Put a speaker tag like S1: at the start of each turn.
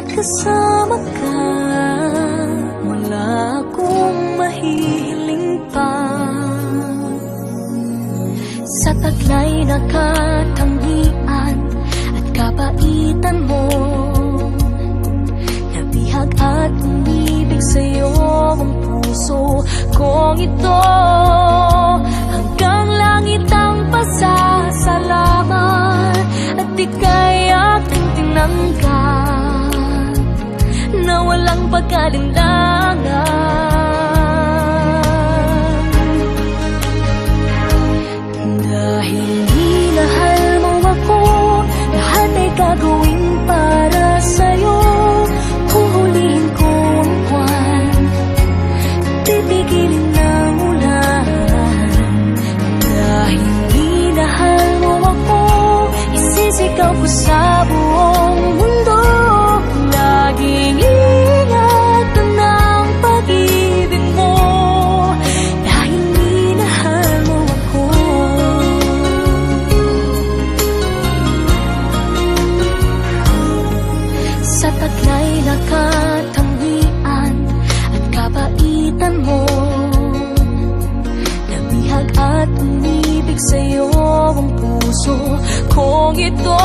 S1: kasama ka, wala akong mahihiling pa. Sa taglay na katangian at kapaitan mo, nabihag at umibig sa'yo ang puso kong ito. Hanggang langit ang pasasalamat at ika'y aking tinanggap na walang pagkalinlangan. Dahil minahal mo ako, lahat ay gagawin para sa'yo. Huhulihin ko ang buwan, titigilin ng ulan. Dahil minahal mo ako, isisigaw ko sa buong mundo. Laging ingatan ng pag-ibig mo, dahil minahal mo ako. Sa taglay na katangian at kapaitan mo, nabihag at umibig sa'yo ang puso kong ito.